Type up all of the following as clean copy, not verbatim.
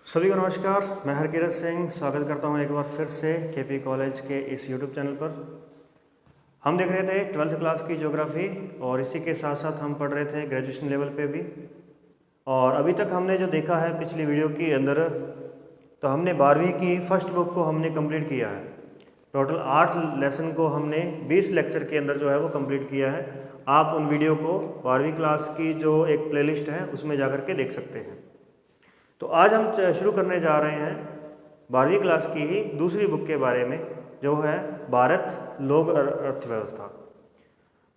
सभी को नमस्कार। मैं हरकिरत सिंह स्वागत करता हूं एक बार फिर से केपी कॉलेज के इस यूट्यूब चैनल पर। हम देख रहे थे 12th क्लास की ज्योग्राफी और इसी के साथ साथ हम पढ़ रहे थे ग्रेजुएशन लेवल पे भी। और अभी तक हमने जो देखा है पिछली वीडियो के अंदर, तो हमने 12वीं की फर्स्ट बुक को हमने कंप्लीट किया है। टोटल 8 लेसन को हमने 20 लेक्चर के अंदर जो है वो कंप्लीट किया है। आप उन वीडियो को 12वीं क्लास की जो एक प्लेलिस्ट है उसमें जा के देख सकते हैं। तो आज हम शुरू करने जा रहे हैं 12वीं क्लास की ही दूसरी बुक के बारे में, जो है भारत लोक अर्थव्यवस्था।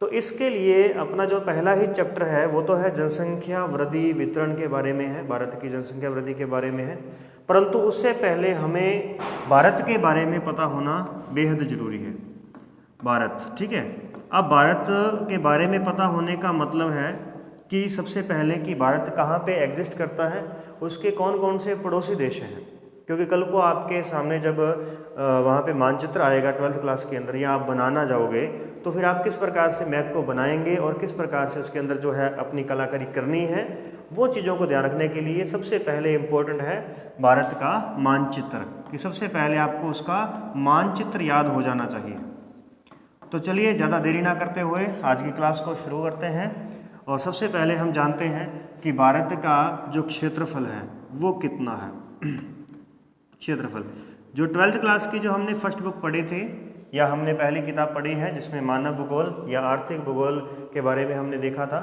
तो इसके लिए अपना जो पहला ही चैप्टर है वो तो है जनसंख्या वृद्धि वितरण के बारे में है, भारत की जनसंख्या वृद्धि के बारे में है। परंतु उससे पहले हमें भारत के बारे में पता होना बेहद ज़रूरी है। भारत, ठीक है। अब भारत के बारे में पता होने का मतलब है कि सबसे पहले कि भारत कहाँ पे एग्जिस्ट करता है, उसके कौन कौन से पड़ोसी देश हैं। क्योंकि कल को आपके सामने जब वहाँ पे मानचित्र आएगा 12th क्लास के अंदर, या आप बनाना जाओगे, तो फिर आप किस प्रकार से मैप को बनाएंगे और किस प्रकार से उसके अंदर जो है अपनी कलाकारी करनी है, वो चीज़ों को ध्यान रखने के लिए सबसे पहले इम्पोर्टेंट है भारत का मानचित्र, कि सबसे पहले आपको उसका मानचित्र याद हो जाना चाहिए। तो चलिए ज़्यादा देरी ना करते हुए आज की क्लास को शुरू करते हैं। और सबसे पहले हम जानते हैं कि भारत का जो क्षेत्रफल है वो कितना है। क्षेत्रफल जो 12th क्लास की जो हमने फर्स्ट बुक पढ़ी थी, या हमने पहली किताब पढ़ी है जिसमें मानव भूगोल या आर्थिक भूगोल के बारे में हमने देखा था,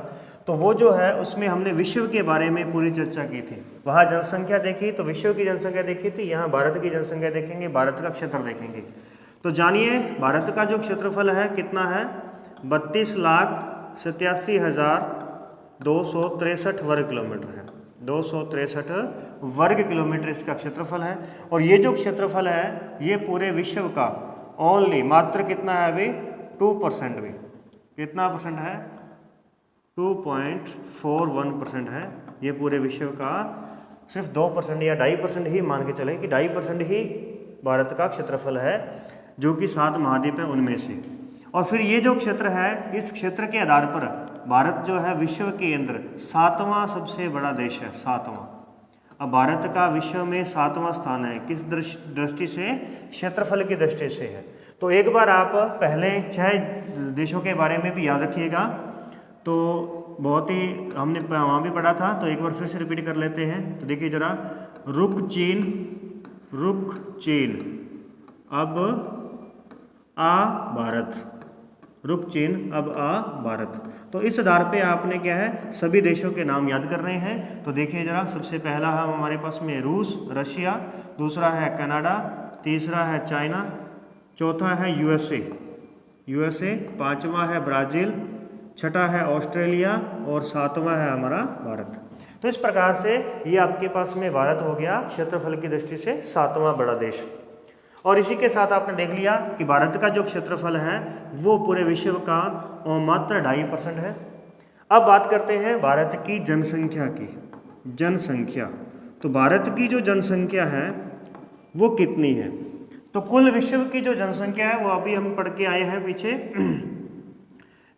तो वो जो है उसमें हमने विश्व के बारे में पूरी चर्चा की थी। वहाँ जनसंख्या देखी तो विश्व की जनसंख्या देखी थी, यहाँ भारत की जनसंख्या देखेंगे, भारत का क्षेत्र देखेंगे। तो जानिए भारत का जो क्षेत्रफल है कितना है, 32,87,263 वर्ग किलोमीटर है। 263 वर्ग किलोमीटर इसका क्षेत्रफल है। और ये जो क्षेत्रफल है ये पूरे विश्व का ओनली मात्र कितना है अभी 2% भी, कितना परसेंट है 2.41% है। ये पूरे विश्व का सिर्फ 2% या 2.5% ही मान के चले कि 2.5% ही भारत का क्षेत्रफल है, जो कि 7 महाद्वीप है उनमें से। और फिर ये जो क्षेत्र है, इस क्षेत्र के आधार पर भारत जो है विश्व के अंदर 7वां सबसे बड़ा देश है, 7वां। अब भारत का विश्व में 7वां स्थान है, किस दृष्टि से, क्षेत्रफल की दृष्टि से है। तो एक बार आप पहले 6 देशों के बारे में भी याद रखिएगा, तो बहुत ही हमने वहाँ भी पढ़ा था, तो एक बार फिर से रिपीट कर लेते हैं। तो देखिए जरा, रुक चीन, अब आ भारत, रुक चीन अब आ भारत। तो इस आधार पे आपने क्या है सभी देशों के नाम याद कर रहे हैं। तो देखिए जरा, सबसे पहला है हमारे पास में रूस, रशिया, दूसरा है कनाडा, तीसरा है चाइना, चौथा है यूएसए, पांचवा है ब्राज़ील, छठा है ऑस्ट्रेलिया और 7वां है हमारा भारत। तो इस प्रकार से ये आपके पास में भारत हो गया क्षेत्रफल की दृष्टि से 7वां बड़ा देश। और इसी के साथ आपने देख लिया कि भारत का जो क्षेत्रफल है वो पूरे विश्व का मात्र 2.5% है। अब बात करते हैं भारत की जनसंख्या की। जनसंख्या, तो भारत की जो जनसंख्या है वो कितनी है, तो कुल विश्व की जो जनसंख्या है वो अभी हम पढ़ के आए हैं पीछे,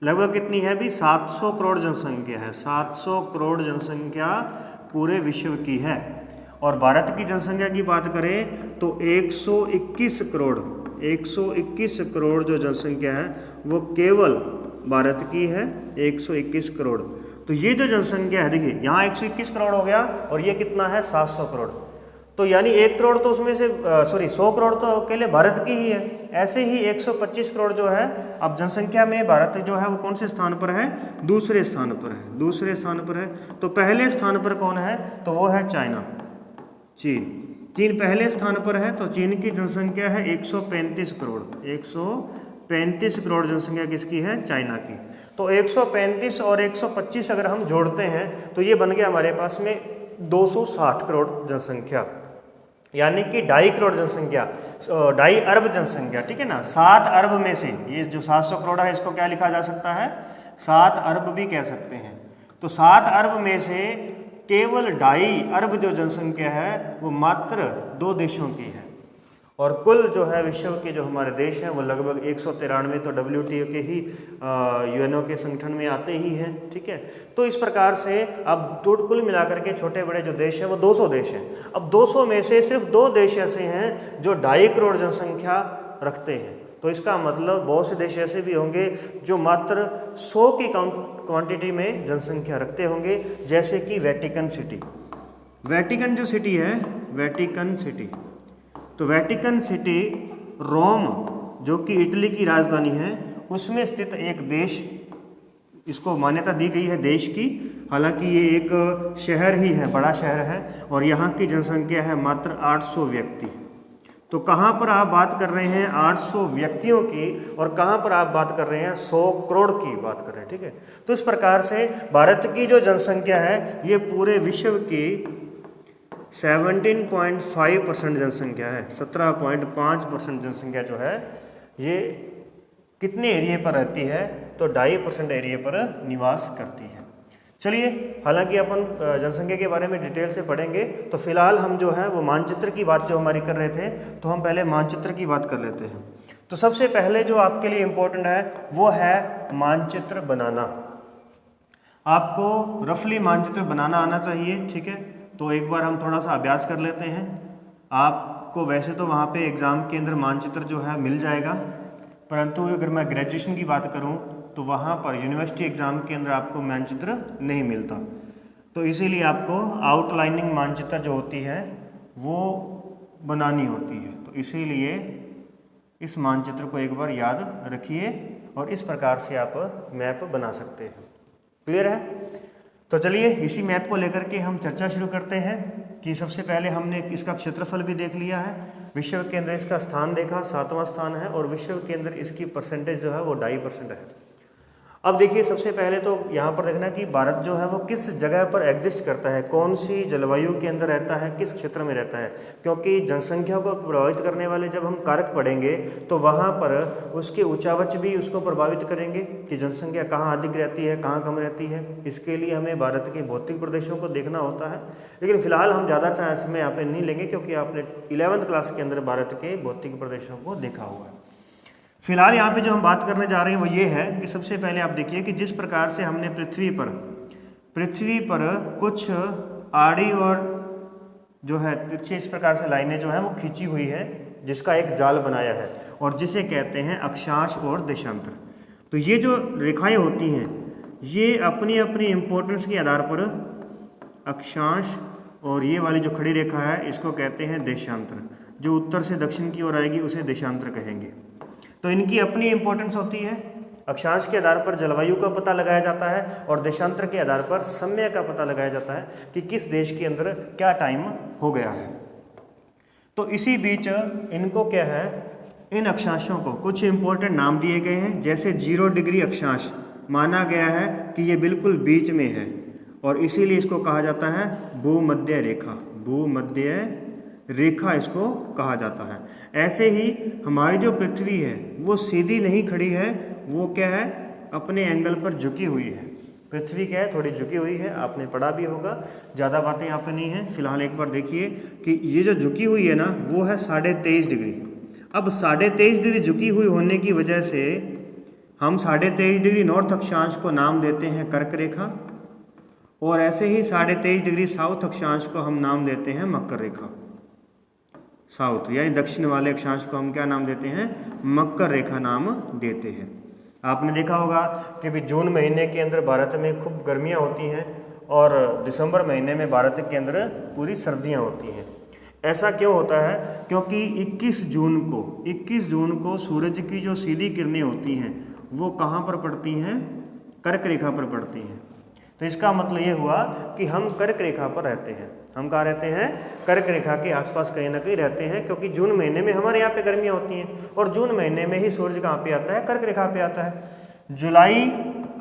लगभग कितनी है अभी 700 करोड़ जनसंख्या है। 700 करोड़ जनसंख्या पूरे विश्व की है। और भारत की जनसंख्या की बात करें तो 121 करोड़ जो जनसंख्या है वो केवल भारत की है, 121 करोड़। तो ये जो जनसंख्या है, देखिए यहाँ 121 करोड़ हो गया और ये कितना है 700 करोड़। तो यानी 1 करोड़ तो उसमें से 100 करोड़ तो अकेले भारत की ही है। ऐसे ही 125 करोड़ जो है, अब जनसंख्या में भारत जो है वो कौन से स्थान पर है, दूसरे स्थान पर है। तो पहले स्थान पर कौन है, तो वो है चाइना, चीन पहले स्थान पर है। तो चीन की जनसंख्या है 135 करोड़, 135 करोड़ जनसंख्या किसकी है, चाइना की। तो 135 और 125 अगर हम जोड़ते हैं तो ये बन गया हमारे पास में 260 करोड़ जनसंख्या, यानी कि 2.5 करोड़ जनसंख्या, 2.5 अरब जनसंख्या, ठीक है ना। 7 अरब में से ये जो 700 करोड़ है इसको क्या लिखा जा सकता है, 7 अरब भी कह सकते हैं। तो 7 अरब में से केवल 2.5 अरब जो जनसंख्या है वो मात्र 2 देशों की है। और कुल जो है विश्व के जो हमारे देश हैं वो लगभग 193 तो WTO के ही UNO के संगठन में आते ही हैं, ठीक है। तो इस प्रकार से अब कुल मिलाकर के छोटे बड़े जो देश हैं वो 200 देश हैं। अब 200 में से सिर्फ 2 देश ऐसे हैं जो 2.5 करोड़ जनसंख्या रखते हैं। तो इसका मतलब बहुत से देश ऐसे भी होंगे जो मात्र 100 की क्वांटिटी में जनसंख्या रखते होंगे, जैसे कि वेटिकन सिटी। वेटिकन जो सिटी है, वेटिकन सिटी, तो वेटिकन सिटी रोम जो कि इटली की राजधानी है उसमें स्थित एक देश, इसको मान्यता दी गई है देश की। हालांकि ये एक शहर ही है, बड़ा शहर है, और यहाँ की जनसंख्या है मात्र 800 व्यक्ति। तो कहाँ पर आप बात कर रहे हैं 800 व्यक्तियों की, और कहाँ पर आप बात कर रहे हैं 100 करोड़ की बात कर रहे हैं, ठीक है। तो इस प्रकार से भारत की जो जनसंख्या है ये पूरे विश्व की 17.5% जनसंख्या है। 17.5% जनसंख्या जो है ये कितने एरिया पर रहती है, तो 2.5% एरिया पर निवास करती है। चलिए, हालांकि अपन जनसंख्या के बारे में डिटेल से पढ़ेंगे, तो फिलहाल हम जो है वो मानचित्र की बात जो हमारी कर रहे थे, तो हम पहले मानचित्र की बात कर लेते हैं। तो सबसे पहले जो आपके लिए इम्पोर्टेंट है वो है मानचित्र बनाना। आपको रफली मानचित्र बनाना आना चाहिए, ठीक है। तो एक बार हम थोड़ा सा अभ्यास कर लेते हैं। आपको वैसे तो वहाँ पे एग्ज़ाम के अंदर मानचित्र जो है मिल जाएगा, परंतु अगर मैं ग्रेजुएशन की बात करूँ तो वहाँ पर यूनिवर्सिटी एग्ज़ाम के अंदर आपको मानचित्र नहीं मिलता। तो इसीलिए आपको आउटलाइनिंग मानचित्र जो होती है वो बनानी होती है। तो इसीलिए इस मानचित्र को एक बार याद रखिए और इस प्रकार से आप मैप बना सकते हैं। क्लियर है? तो चलिए इसी मैप को लेकर के हम चर्चा शुरू करते हैं कि सबसे पहले हमने इसका क्षेत्रफल भी देख लिया है, विश्व के अंदर इसका स्थान देखा, 7वां स्थान है, और विश्व के अंदर इसकी परसेंटेज जो है वो 2.5% है। अब देखिए सबसे पहले तो यहाँ पर देखना कि भारत जो है वो किस जगह पर एग्जिस्ट करता है, कौन सी जलवायु के अंदर रहता है, किस क्षेत्र में रहता है। क्योंकि जनसंख्या को प्रभावित करने वाले जब हम कारक पढ़ेंगे तो वहाँ पर उसके उचावच भी उसको प्रभावित करेंगे कि जनसंख्या कहाँ अधिक रहती है, कहाँ कम रहती है। इसके लिए हमें भारत के भौतिक प्रदेशों को देखना होता है, लेकिन फिलहाल हम ज़्यादा समय यहाँ पर नहीं लेंगे क्योंकि आपने 11वीं क्लास के अंदर भारत के भौतिक प्रदेशों को देखा हुआ है। फिलहाल यहाँ पे जो हम बात करने जा रहे हैं वो ये है कि सबसे पहले आप देखिए कि जिस प्रकार से हमने पृथ्वी पर कुछ आड़ी और जो है तिरछी इस प्रकार से लाइनें जो हैं वो खींची हुई है, जिसका एक जाल बनाया है और जिसे कहते हैं अक्षांश और देशांतर। तो ये जो रेखाएं होती हैं ये अपनी अपनी इम्पोर्टेंस के आधार पर अक्षांश, और ये वाली जो खड़ी रेखा है इसको कहते हैं देशांतर। जो उत्तर से दक्षिण की ओर आएगी उसे देशांतर कहेंगे। तो इनकी अपनी इम्पोर्टेंस होती है। अक्षांश के आधार पर जलवायु का पता लगाया जाता है और देशांतर के आधार पर समय का पता लगाया जाता है कि किस देश के अंदर क्या टाइम हो गया है। तो इसी बीच इनको क्या है, इन अक्षांशों को कुछ इम्पोर्टेंट नाम दिए गए हैं। जैसे 0 डिग्री अक्षांश माना गया है कि ये बिल्कुल बीच में है और इसीलिए इसको कहा जाता है भूमध्य रेखा। भूमध्य रेखा इसको कहा जाता है। ऐसे ही हमारी जो पृथ्वी है वो सीधी नहीं खड़ी है, वो क्या है, अपने एंगल पर झुकी हुई है। पृथ्वी क्या है, थोड़ी झुकी हुई है, आपने पढ़ा भी होगा, ज़्यादा बातें यहाँ पे नहीं हैं। फिलहाल एक बार देखिए कि ये जो झुकी हुई है ना वो है 23.5 डिग्री। अब 23.5 डिग्री झुकी हुई होने की वजह से हम 23.5 डिग्री नॉर्थ अक्षांश को नाम देते हैं कर्क रेखा, और ऐसे ही 23.5 डिग्री साउथ अक्षांश को हम नाम देते हैं मकर रेखा। साउथ यानी दक्षिण वाले अक्षांश को हम क्या नाम देते हैं, मकर रेखा नाम देते हैं। आपने देखा होगा कि भी जून महीने के अंदर भारत में खूब गर्मियां होती हैं और दिसंबर महीने में भारत के अंदर पूरी सर्दियां होती हैं। ऐसा क्यों होता है, क्योंकि 21 जून को सूरज की जो सीधी किरणें होती हैं वो कहाँ पर पड़ती हैं, कर्क रेखा पर पड़ती हैं। तो इसका मतलब ये हुआ कि हम कर्क रेखा पर रहते हैं। हम कहाँ रहते हैं, कर्क रेखा के आसपास कहीं ना कहीं रहते हैं, क्योंकि जून महीने में हमारे यहाँ पे गर्मियाँ होती हैं और जून महीने में ही सूरज कहाँ पे आता है, कर्क रेखा पे आता है। जुलाई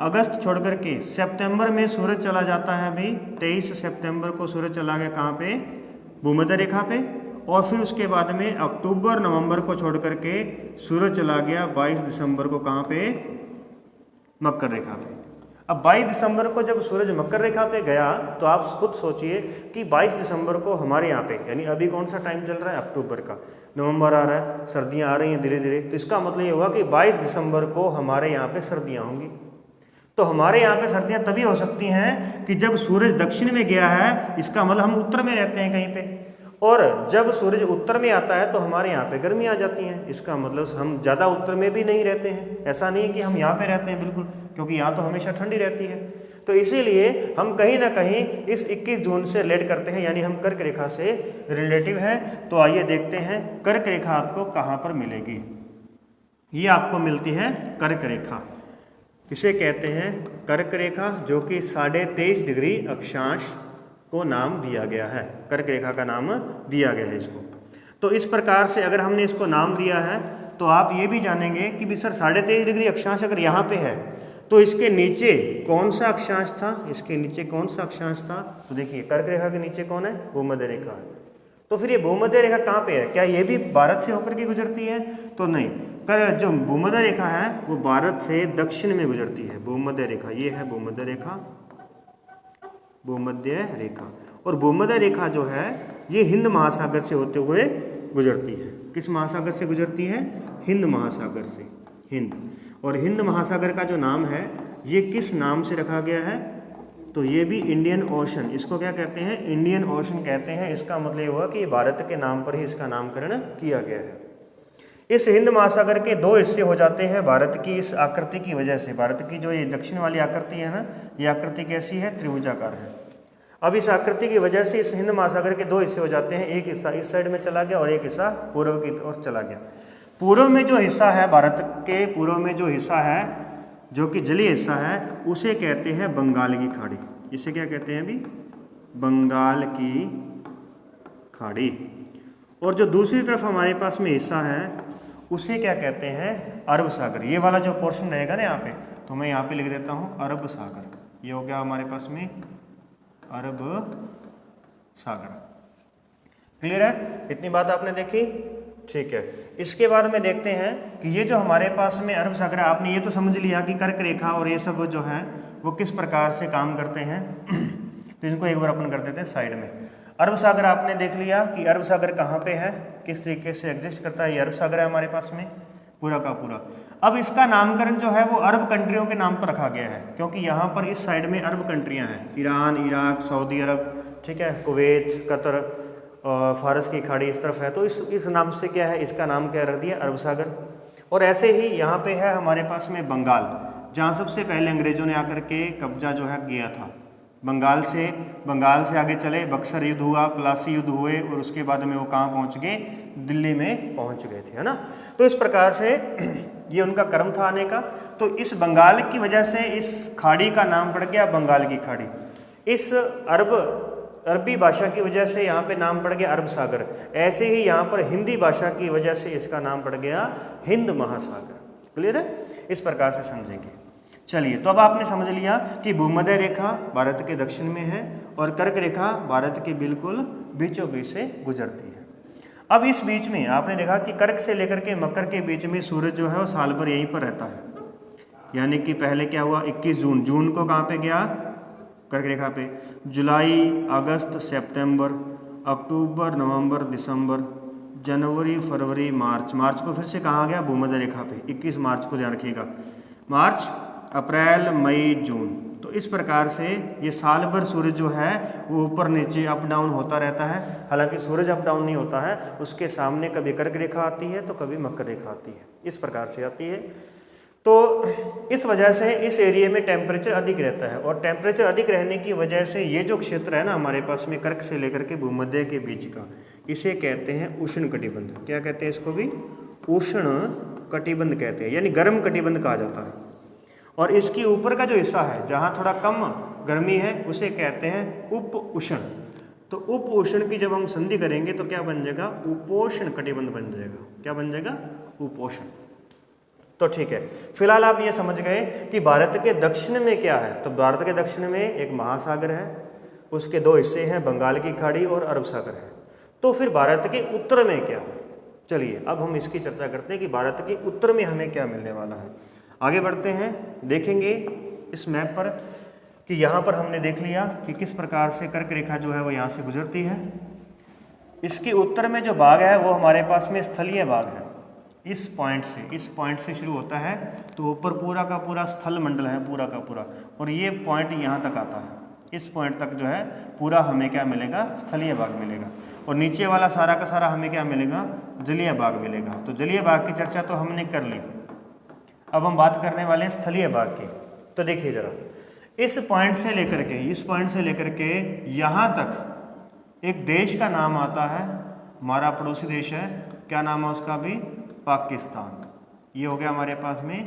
अगस्त छोड़ करके सितंबर में सूरज चला जाता है भाई। 23 सितंबर को सूरज चला गया कहाँ पे, भूमध्य रेखा पे, और फिर उसके बाद में अक्टूबर नवंबर को छोड़ करके सूरज चला गया 22 दिसंबर को कहाँ पे, मकर रेखा पे। अब 22 दिसंबर को जब सूरज मकर रेखा पे गया तो आप खुद सोचिए कि 22 दिसंबर को हमारे यहाँ पे, यानी अभी कौन सा टाइम चल रहा है, अक्टूबर का, नवंबर आ रहा है, सर्दियाँ आ रही हैं धीरे धीरे, तो इसका मतलब ये हुआ कि 22 दिसंबर को हमारे यहाँ पे सर्दियाँ होंगी। तो हमारे यहाँ पे सर्दियाँ तभी हो सकती हैं कि जब सूरज दक्षिण में गया है, इसका मतलब हम उत्तर में रहते हैं कहीं पे, और जब सूरज उत्तर में आता है तो हमारे यहाँ पे गर्मी आ जाती है। इसका मतलब हम ज़्यादा उत्तर में भी नहीं रहते हैं, ऐसा नहीं कि हम यहाँ पे रहते हैं बिल्कुल, क्योंकि यहाँ तो हमेशा ठंडी रहती है। तो इसीलिए हम कहीं ना कहीं इस 21 जून से रिलेट करते हैं, यानी हम कर्क रेखा से रिलेटिव हैं। तो आइए देखते हैं कर्क रेखा आपको कहाँ पर मिलेगी। ये आपको मिलती है कर्क रेखा, इसे कहते हैं कर्क रेखा, जो कि 23.5 डिग्री अक्षांश को नाम दिया गया है, कर्क रेखा का नाम दिया गया है इसको। तो इस प्रकार से अगर हमने इसको नाम दिया है तो आप ये भी जानेंगे कि भी सर 23.5 डिग्री अक्षांश अगर यहाँ पे है तो इसके नीचे कौन सा अक्षांश था, इसके नीचे कौन सा अक्षांश था। तो देखिए कर्क रेखा के नीचे कौन है, भूमध्य रेखा है। तो फिर ये भूमध्य रेखा कहाँ पे है, क्या ये भी भारत से होकर के गुजरती है? तो नहीं, जो भूमध्य रेखा है वो भारत से दक्षिण में गुजरती है। भूमध्य रेखा ये है भूमध्य रेखा, भूमध्य रेखा। और भूमध्य रेखा जो है ये हिंद महासागर से होते हुए गुजरती है। किस महासागर से गुजरती है? हिंद महासागर से, हिंद। और हिंद महासागर का जो नाम है ये किस नाम से रखा गया है? तो ये भी इंडियन ओशन, इसको क्या कहते हैं? इंडियन ओशन कहते हैं। इसका मतलब हुआ कि भारत के नाम पर ही इसका नामकरण किया गया है। इस हिंद महासागर के दो हिस्से हो जाते हैं भारत की इस आकृति की वजह से। भारत की जो ये दक्षिण वाली आकृति है ना, ये आकृति कैसी है? त्रिभुजाकार है। अब इस आकृति की वजह से इस हिंद महासागर के दो हिस्से हो जाते हैं, एक हिस्सा इस साइड में चला गया और एक हिस्सा पूर्व की ओर चला गया। पूर्व में जो हिस्सा है, भारत के पूर्व में जो हिस्सा है, जो कि जलीय हिस्सा है, उसे कहते हैं बंगाल की खाड़ी। इसे क्या कहते हैं अभी? बंगाल की खाड़ी। और जो दूसरी तरफ हमारे पास में हिस्सा है उसे क्या कहते हैं? अरब सागर। ये वाला जो पोर्शन रहेगा ना यहाँ पे, तो मैं यहाँ पे लिख देता हूँ अरब सागर। ये हो गया हमारे पास में अरब सागर। क्लियर है? इतनी बात आपने देखी, ठीक है। इसके बाद में देखते हैं कि ये जो हमारे पास में अरब सागर है, आपने ये तो समझ लिया कि कर्क रेखा और ये सब जो है वो किस प्रकार से काम करते हैं। तो इनको एक बार अपन कर देते हैं साइड में। अरब सागर आपने देख लिया कि अरब सागर कहाँ पे है, किस तरीके से एग्जिस्ट करता है। ये अरब सागर है हमारे पास में पूरा का पूरा। अब इसका नामकरण जो है वो अरब कंट्रियों के नाम पर रखा गया है, क्योंकि यहाँ पर इस साइड में अरब कंट्रियाँ हैं, ईरान, इराक, सऊदी अरब, ठीक है, कुवैत, कतर, फारस की खाड़ी इस तरफ है। तो इस नाम से क्या है, इसका नाम क्या रख दिया? अरब सागर। और ऐसे ही यहाँ पे है हमारे पास में बंगाल, जहाँ सबसे पहले अंग्रेजों ने आकर के कब्जा जो है किया था। बंगाल से आगे चले, बक्सर युद्ध हुआ, प्लासी युद्ध हुए, और उसके बाद में वो कहाँ पहुँच गए? दिल्ली में पहुँच गए थे, है ना। तो इस प्रकार से ये उनका कर्म था आने का। तो इस बंगाल की वजह से इस खाड़ी का नाम पड़ गया बंगाल की खाड़ी। इस अरबी भाषा की वजह से यहाँ पे नाम पड़ गया अरब सागर। ऐसे ही यहाँ पर हिंदी भाषा की वजह से इसका नाम पड़ गया हिंद महासागर। क्लियर है? इस प्रकार से समझेंगे। चलिए, तो अब आपने समझ लिया कि भूमध्य रेखा भारत के दक्षिण में है और कर्क रेखा भारत के बिल्कुल बीचों बीच से गुजरती है। अब इस बीच में आपने देखा कि कर्क से लेकर के मकर के बीच में सूरज जो है वो साल भर यहीं पर रहता है। यानी कि पहले क्या हुआ? 21 जून को कहाँ पे गया? कर्क रेखा पे। जुलाई, अगस्त, सितंबर, अक्टूबर, नवंबर, दिसंबर, जनवरी, फरवरी, मार्च को फिर से कहाँ गया? भूमध्य रेखा पे। 21 मार्च को ध्यान रखिएगा। मार्च, अप्रैल, मई, जून। तो इस प्रकार से ये साल भर सूरज जो है वो ऊपर नीचे अप डाउन होता रहता है। हालांकि सूरज अप डाउन नहीं होता है, उसके सामने कभी कर्क रेखा आती है तो कभी मकर रेखा आती है, इस प्रकार से आती है। तो इस वजह से इस एरिया में टेम्परेचर अधिक रहता है, और टेम्परेचर अधिक रहने की वजह से ये जो क्षेत्र है ना हमारे पास में कर्क से लेकर के भूमध्य के बीच का, इसे कहते हैं उष्ण कटिबंध। क्या कहते हैं इसको भी? उष्ण कटिबंध कहते हैं, यानी गर्म कटिबंध कहा जाता है। और इसकी ऊपर का जो हिस्सा है जहाँ थोड़ा कम गर्मी है उसे कहते हैं उप उष्ण। तो उप उष्ण की जब हम संधि करेंगे तो क्या बन जाएगा? उपोष्ण कटिबंध बन जाएगा। क्या बन जाएगा? उपोष्ण। तो ठीक है, फिलहाल आप ये समझ गए कि भारत के दक्षिण में क्या है। तो भारत के दक्षिण में एक महासागर है, उसके दो हिस्से हैं, बंगाल की खाड़ी और अरब सागर है। तो फिर भारत के उत्तर में क्या है? चलिए अब हम इसकी चर्चा करते हैं कि भारत के उत्तर में हमें क्या मिलने वाला है। आगे बढ़ते हैं, देखेंगे इस मैप पर कि यहाँ पर हमने देख लिया कि किस प्रकार से कर्क रेखा जो है वो यहाँ से गुजरती है। इसके उत्तर में जो भाग है वो हमारे पास में स्थलीय भाग है। इस पॉइंट से शुरू होता है तो ऊपर पूरा का पूरा स्थल मंडल है, पूरा का पूरा, और ये पॉइंट यहाँ तक आता है। इस पॉइंट तक जो है पूरा हमें क्या मिलेगा, स्थलीय भाग मिलेगा। और नीचे वाला सारा का सारा हमें क्या मिलेगा, जलीय भाग मिलेगा। तो जलीय भाग की चर्चा तो हमने कर ली। अब हम बात करने वाले हैं स्थलीय भाग की। तो देखिए जरा, इस पॉइंट से लेकर के यहाँ तक एक देश का नाम आता है, हमारा पड़ोसी देश है, क्या नाम है उसका भी, पाकिस्तान। ये हो गया हमारे पास में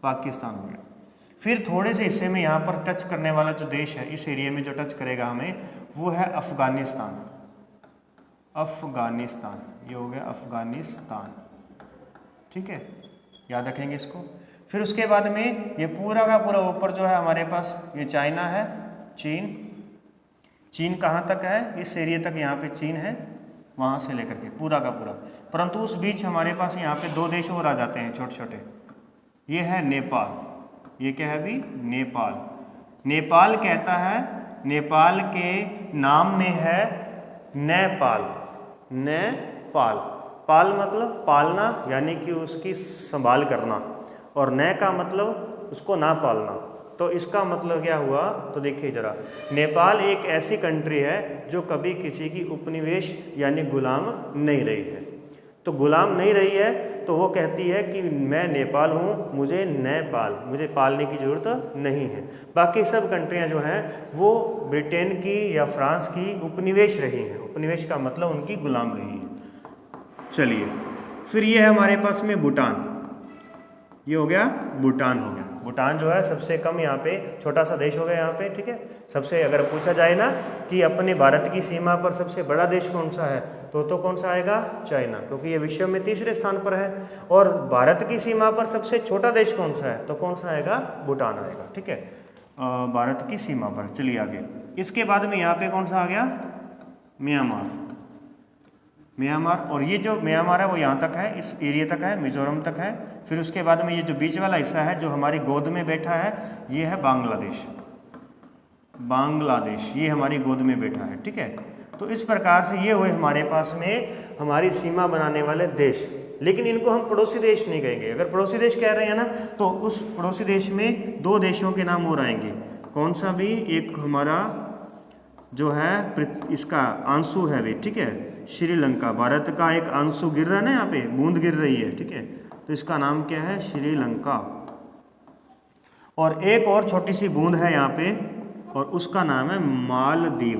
पाकिस्तान हो गया। फिर थोड़े से हिस्से में यहाँ पर टच करने वाला जो देश है, इस एरिया में जो टच करेगा हमें, वो है अफगानिस्तान। ये हो गया अफगानिस्तान, ठीक है, याद रखेंगे इसको। फिर उसके बाद में ये पूरा का पूरा ऊपर जो है हमारे पास ये चाइना है, चीन कहाँ तक है, इस एरिया तक यहाँ पे चीन है, वहाँ से लेकर के पूरा का पूरा। परंतु उस बीच हमारे पास यहाँ पे दो देश और आ जाते हैं छोटे छोटे। ये है नेपाल। ये क्या है अभी, नेपाल कहता है, नेपाल के नाम में है नेपाल। पाल मतलब पालना, यानी कि उसकी संभाल करना, और न का मतलब उसको ना पालना। तो इसका मतलब क्या हुआ, तो देखिए जरा, नेपाल एक ऐसी कंट्री है जो कभी किसी की उपनिवेश यानी गुलाम नहीं रही है। तो गुलाम नहीं रही है तो वो कहती है कि मैं नेपाल हूँ, मुझे पालने की ज़रूरत नहीं है। बाकी सब कंट्रियाँ जो हैं वो ब्रिटेन की या फ्रांस की उपनिवेश रही हैं। उपनिवेश का मतलब उनकी गुलाम रही है। चलिए, फिर ये है हमारे पास में भूटान। ये हो गया भूटान हो गया। भूटान जो है सबसे कम यहाँ पे छोटा सा देश हो गया यहाँ पे, ठीक है। सबसे अगर पूछा जाए ना कि अपने भारत की सीमा पर सबसे बड़ा देश कौन सा है, तो कौन सा आएगा, चाइना, क्योंकि ये विश्व में तीसरे स्थान पर है। और भारत की सीमा पर सबसे छोटा देश कौन सा है, तो कौन सा आएगा, भूटान आएगा, ठीक है, भारत की सीमा पर। चलिए आगे, इसके बाद में यहाँ पे कौन सा आ गया, म्यांमार। और ये जो म्यांमार है वो यहाँ तक है, इस एरिया तक है, मिजोरम तक है। फिर उसके बाद में ये जो बीच वाला हिस्सा है जो हमारी गोद में बैठा है, ये है बांग्लादेश, ये हमारी गोद में बैठा है, ठीक है। तो इस प्रकार से ये हुए हमारे पास में हमारी सीमा बनाने वाले देश। लेकिन इनको हम पड़ोसी देश नहीं कहेंगे। अगर पड़ोसी देश कह रहे हैं ना, तो उस पड़ोसी देश में दो देशों के नाम और आएंगे। कौन सा भी, एक हमारा जो है इसका अंशु है भी, ठीक है, श्रीलंका। भारत का एक अंशु गिर रहा है ना, यहाँ पे बूंद गिर रही है, ठीक है, तो इसका नाम क्या है, श्रीलंका। और एक और छोटी सी बूंद है यहाँ पे, और उसका नाम है मालदीव।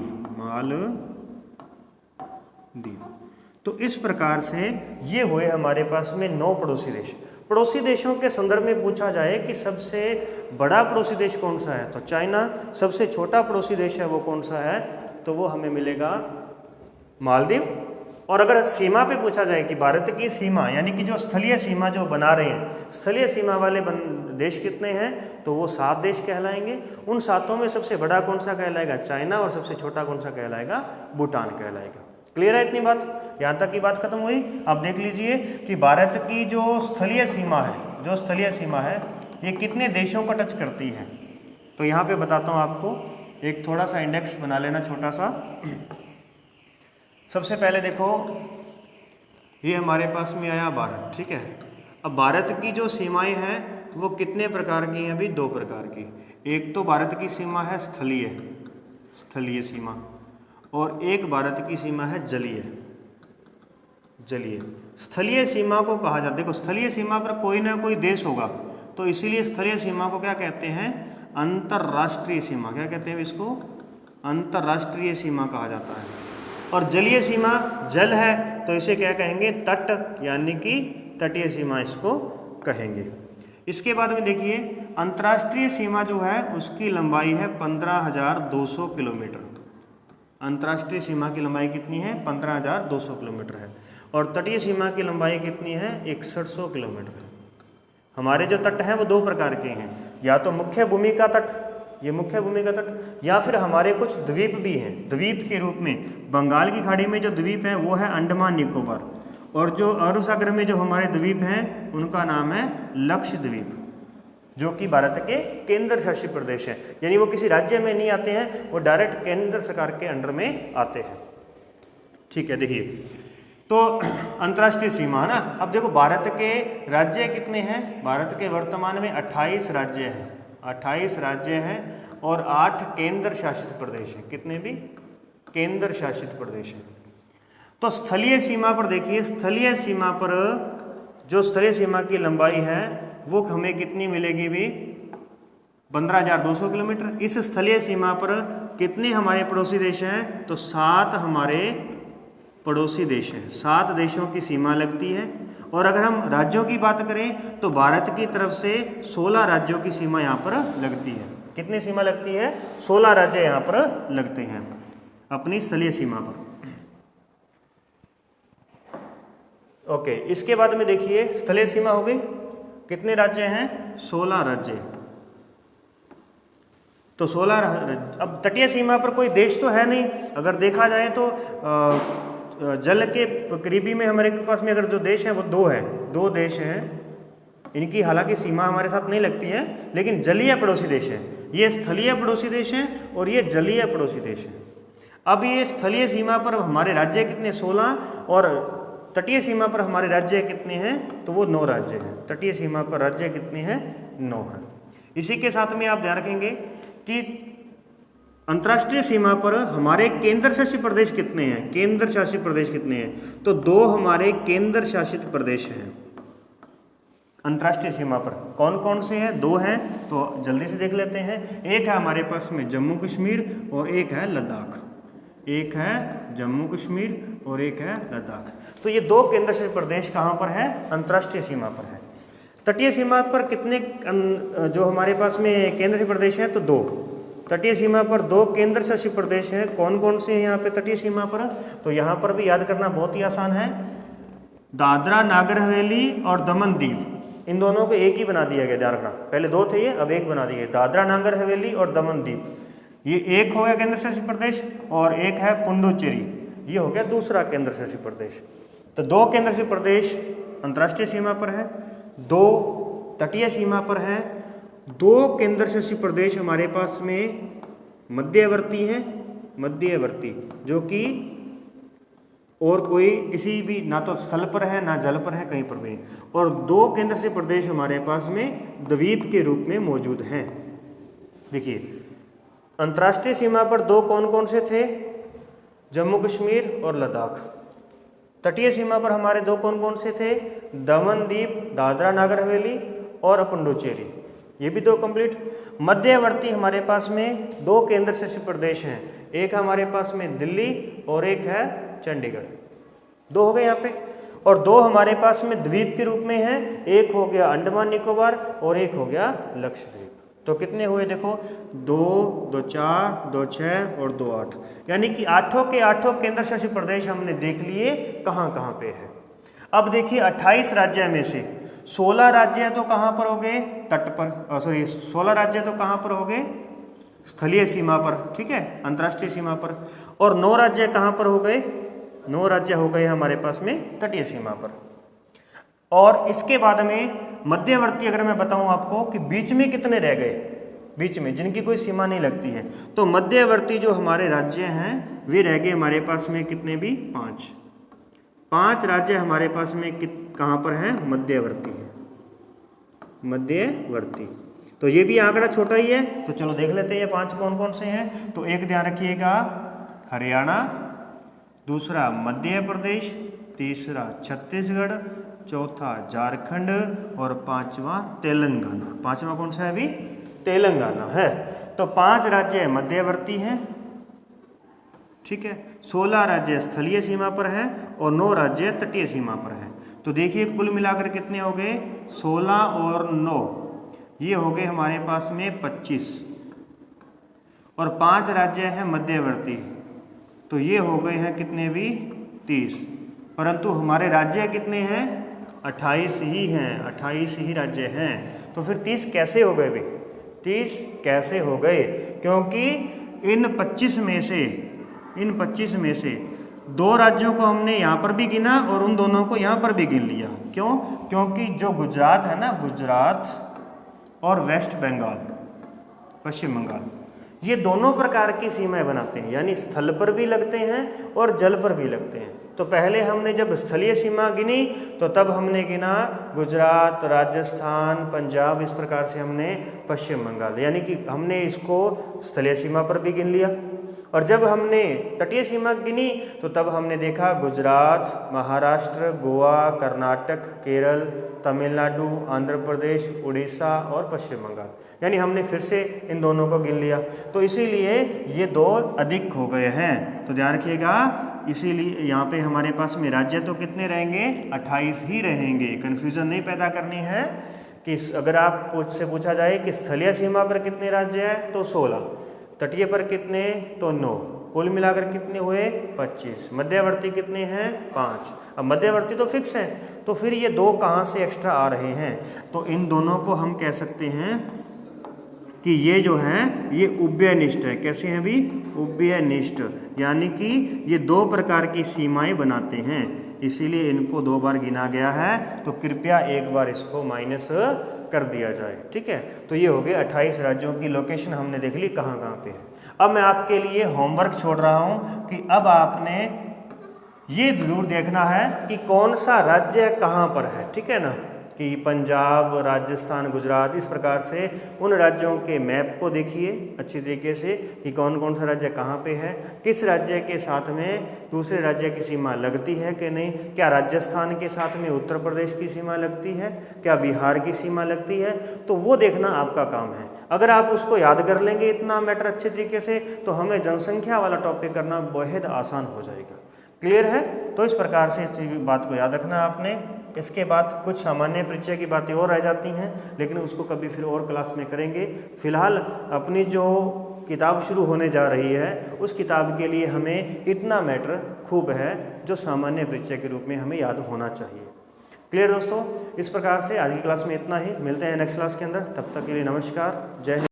तो इस प्रकार से ये हुए हमारे पास में 9 पड़ोसी देश। पड़ोसी देशों के संदर्भ में पूछा जाए कि सबसे बड़ा पड़ोसी देश कौन सा है, तो चाइना। सबसे छोटा पड़ोसी देश है वो कौन सा है, तो वो हमें मिलेगा मालदीव। और अगर सीमा पे पूछा जाए कि भारत की सीमा यानी कि जो स्थलीय सीमा जो बना रहे हैं, स्थलीय सीमा वाले देश कितने हैं, तो वो 7 देश कहलाएंगे। उन 7 में सबसे बड़ा कौन सा कहलाएगा, चाइना, और सबसे छोटा कौन सा कहलाएगा, भूटान कहलाएगा। क्लियर है इतनी बात, यहाँ तक की बात खत्म हुई। अब देख लीजिए कि भारत की जो स्थलीय सीमा है ये कितने देशों को टच करती है। तो यहाँ पे बताता हूँ आपको, एक थोड़ा सा इंडेक्स बना लेना छोटा सा। सबसे पहले देखो, ये हमारे पास में आया भारत, ठीक है। अब भारत की जो सीमाएं हैं वो कितने प्रकार की हैं, अभी 2 प्रकार की। एक तो भारत की सीमा है स्थलीय सीमा, और एक भारत की सीमा है जलीय। स्थलीय सीमा को कहा जाता है, देखो स्थलीय सीमा पर कोई ना कोई देश होगा, तो इसीलिए स्थलीय सीमा को क्या कहते हैं, अंतर्राष्ट्रीय सीमा। क्या कहते हैं इसको, अंतर्राष्ट्रीय सीमा कहा जाता है। और जलीय सीमा, जल है तो इसे क्या कहेंगे, तट, यानी कि तटीय सीमा इसको कहेंगे। इसके बाद में देखिए, अंतर्राष्ट्रीय सीमा जो है उसकी लंबाई है 15,200 किलोमीटर। अंतर्राष्ट्रीय सीमा की लंबाई कितनी है, 15,200 किलोमीटर है। और तटीय सीमा की लंबाई कितनी है, 6100 किलोमीटर है। हमारे जो तट हैं वो 2 प्रकार के हैं, या तो मुख्य भूमि का तट, ये मुख्य भूमि का तट, या फिर हमारे कुछ द्वीप भी हैं। द्वीप के रूप में बंगाल की खाड़ी में जो द्वीप है वो है अंडमान निकोबार, और जो अरब सागर में जो हमारे द्वीप हैं उनका नाम है लक्षद्वीप। जो कि भारत के केंद्र शासित प्रदेश हैं, यानी वो किसी राज्य में नहीं आते हैं, वो डायरेक्ट केंद्र सरकार के अंडर में आते हैं। ठीक है, देखिए तो अंतर्राष्ट्रीय सीमा है ना। अब देखो भारत के राज्य कितने हैं, भारत के वर्तमान में 28 राज्य हैं, 28 राज्य हैं और 8 केंद्र शासित प्रदेश हैं। कितने भी केंद्र शासित प्रदेश हैं। तो स्थलीय सीमा पर देखिए, स्थलीय सीमा पर जो स्थलीय सीमा की लंबाई है वो हमें कितनी मिलेगी भी 15,200 किलोमीटर। इस स्थलीय सीमा पर कितने हमारे पड़ोसी देश हैं, तो 7 हमारे पड़ोसी देश हैं, 7 देशों की सीमा लगती है। और अगर हम राज्यों की बात करें तो भारत की तरफ से 16 राज्यों की सीमा यहाँ पर लगती है। कितनी सीमा लगती है, 16 राज्य यहाँ पर लगते हैं अपनी स्थलीय सीमा पर। ओके, इसके बाद में देखिए स्थलीय सीमा हो गई, कितने राज्य हैं, 16 राज्य। तो 16 अब तटीय सीमा पर कोई देश तो है नहीं, अगर देखा जाए तो जल के करीबी में हमारे पास में अगर जो देश है वो 2 है, 2 देश हैं। इनकी हालांकि सीमा हमारे साथ नहीं लगती है, लेकिन जलीय पड़ोसी देश है। ये स्थलीय पड़ोसी देश हैं और ये जलीय पड़ोसी देश हैं। अब ये स्थलीय सीमा पर हमारे राज्य कितने, 16, और तटीय सीमा पर हमारे राज्य कितने हैं, तो वो 9 राज्य हैं। तटीय सीमा पर राज्य कितने हैं, 9 हैं। इसी के साथ में आप ध्यान रखेंगे कि अंतर्राष्ट्रीय सीमा पर हमारे केंद्र शासित प्रदेश कितने हैं, केंद्र शासित प्रदेश कितने हैं, तो 2 हमारे केंद्र शासित प्रदेश हैं अंतर्राष्ट्रीय सीमा पर। कौन कौन से हैं, 2 हैं, तो जल्दी से देख लेते हैं। एक है हमारे पास में जम्मू कश्मीर और एक है लद्दाख। एक है जम्मू कश्मीर और एक है लद्दाख। तो ये 2 केंद्र शासित प्रदेश कहाँ पर है, अंतर्राष्ट्रीय सीमा पर है। तटीय सीमा पर कितने जो हमारे पास में केंद्र शासित प्रदेश हैं, तो 2। तटीय सीमा पर 2 केंद्र शासित प्रदेश हैं। कौन कौन से हैं यहाँ पे तटीय सीमा पर, तो यहाँ पर भी याद करना बहुत ही आसान है। दादरा नागर हवेली और दमन दीव, इन दोनों को एक ही बना दिया गया, ध्यान रखना। पहले 2 थे ये, अब एक बना दिए, दादरा नागर हवेली और दमन दीव। ये एक हो गया केंद्र शासित प्रदेश और एक है पुडुचेरी, ये हो गया दूसरा केंद्र शासित प्रदेश। तो 2 केंद्र शासित प्रदेश अंतर्राष्ट्रीय सीमा पर है, 2 तटीय सीमा पर है, 2 केंद्र शासित प्रदेश हमारे पास में मध्यवर्ती हैं, मध्यवर्ती, जो कि और कोई किसी भी ना तो स्थल पर है ना जल पर है, कहीं पर भी नहीं। और 2 केंद्र शासित प्रदेश हमारे पास में द्वीप के रूप में मौजूद हैं। देखिए अंतर्राष्ट्रीय सीमा पर 2 कौन कौन से थे, जम्मू कश्मीर और लद्दाख। तटीय सीमा पर हमारे 2 कौन कौन से थे, दमन दीव, दादरा नागर हवेली और पुडुचेरी, ये भी 2 कंप्लीट। मध्यवर्ती हमारे पास में 2 केंद्र शासित प्रदेश हैं, एक हमारे पास में दिल्ली और एक है चंडीगढ़। 2 हो गए यहाँ पे। और 2 हमारे पास में द्वीप के रूप में हैं, एक हो गया अंडमान निकोबार और एक हो गया लक्षद्वीप। तो कितने हुए देखो, 2, 2, 4, 2, 6 और 2, 8, यानी कि 8 के 8 केंद्र शासित प्रदेश हमने देख लिए कहाँ कहाँ पे है। अब देखिए 28 राज्य में से 16 राज्य तो कहाँ पर हो गए, तट पर, सॉरी 16 राज्य तो कहाँ पर हो गए, स्थलीय सीमा पर, ठीक है, अंतर्राष्ट्रीय सीमा पर। और 9 राज्य कहाँ पर हो गए, 9 राज्य हो गए हमारे पास में तटीय सीमा पर। और इसके बाद में मध्यवर्ती अगर मैं बताऊं आपको कि बीच में कितने रह गए, बीच में जिनकी कोई सीमा नहीं लगती है, तो मध्यवर्ती जो हमारे राज्य हैं वे रह गए हमारे पास में कितने भी 5 राज्य हमारे पास में कहाँ पर हैं, मध्यवर्ती हैं, मध्यवर्ती। तो ये भी आंकड़ा छोटा ही है, तो चलो देख लेते हैं ये 5 कौन कौन से हैं। तो एक ध्यान रखिएगा, हरियाणा, दूसरा मध्य प्रदेश, तीसरा छत्तीसगढ़, चौथा झारखंड और 5वां तेलंगाना। 5वां कौन सा है अभी, तेलंगाना है। तो 5 राज्य मध्यवर्ती हैं, ठीक है, 16 राज्य स्थलीय सीमा पर है और 9 राज्य तटीय सीमा पर है। तो देखिए कुल मिलाकर कितने हो गए, 16 और 9, ये हो गए हमारे पास में 25, और 5 राज्य हैं मध्यवर्ती, तो ये हो गए हैं कितने भी 30। परंतु हमारे राज्य कितने हैं, 28 ही हैं, 28 ही राज्य हैं। तो फिर 30 कैसे हो गए भाई, 30 कैसे हो गए, क्योंकि इन 25 में से 2 राज्यों को हमने यहाँ पर भी गिना और उन दोनों को यहाँ पर भी गिन लिया। क्यों, क्योंकि जो गुजरात है ना, और वेस्ट बंगाल, पश्चिम बंगाल, ये दोनों प्रकार की सीमाएं बनाते हैं, यानी स्थल पर भी लगते हैं और जल पर भी लगते हैं। तो पहले हमने जब स्थलीय सीमा गिनी तो तब हमने गिना गुजरात, राजस्थान, पंजाब, इस प्रकार से हमने पश्चिम बंगाल, यानी कि हमने इसको स्थलीय सीमा पर भी गिन लिया। और जब हमने तटीय सीमा गिनी तो तब हमने देखा गुजरात, महाराष्ट्र, गोवा, कर्नाटक, केरल, तमिलनाडु, आंध्र प्रदेश, उड़ीसा और पश्चिम बंगाल, यानी हमने फिर से इन दोनों को गिन लिया। तो इसीलिए ये 2 अधिक हो गए हैं। तो ध्यान रखिएगा, इसीलिए यहाँ पे हमारे पास में राज्य तो कितने रहेंगे, 28 ही रहेंगे। कन्फ्यूज़न नहीं पैदा करनी है कि अगर आप से पूछा जाए कि स्थलीय सीमा पर कितने राज्य हैं तो 16, तटीय पर कितने तो 9, कुल मिलाकर कितने हुए 25, मध्यवर्ती कितने हैं 5। अब मध्यवर्ती तो फिक्स हैं, तो फिर ये 2 कहाँ से एक्स्ट्रा आ रहे हैं? तो इन दोनों को हम कह सकते हैं कि ये जो हैं ये उभयनिष्ठ है। कैसे हैं भी? उभयनिष्ठ, यानी कि ये 2 प्रकार की सीमाएं बनाते हैं, इसीलिए इनको 2 बार गिना गया है। तो कृपया एक बार इसको माइनस कर दिया जाए, ठीक है। तो ये हो गए 28 राज्यों की लोकेशन हमने देख ली कहाँ कहाँ पे है। अब मैं आपके लिए होमवर्क छोड़ रहा हूँ कि अब आपने ये जरूर देखना है कि कौन सा राज्य कहाँ पर है, ठीक है ना, कि पंजाब, राजस्थान, गुजरात, इस प्रकार से उन राज्यों के मैप को देखिए अच्छी तरीके से कि कौन कौन सा राज्य कहाँ पे है, किस राज्य के साथ में दूसरे राज्य की सीमा लगती है कि नहीं, क्या राजस्थान के साथ में उत्तर प्रदेश की सीमा लगती है, क्या बिहार की सीमा लगती है, तो वो देखना आपका काम है। अगर आप उसको याद कर लेंगे इतना मैटर अच्छे तरीके से, तो हमें जनसंख्या वाला टॉपिक करना बेहद आसान हो जाएगा। क्लियर है? तो इस प्रकार से इस बात को याद रखना आपने। इसके बाद कुछ सामान्य परिचय की बातें और रह जाती हैं, लेकिन उसको कभी फिर और क्लास में करेंगे। फिलहाल अपनी जो किताब शुरू होने जा रही है उस किताब के लिए हमें इतना मैटर खूब है जो सामान्य परिचय के रूप में हमें याद होना चाहिए। क्लियर दोस्तों? इस प्रकार से आज की क्लास में इतना ही। मिलते हैं नेक्स्ट क्लास के अंदर, तब तक के लिए नमस्कार, जय हिंद।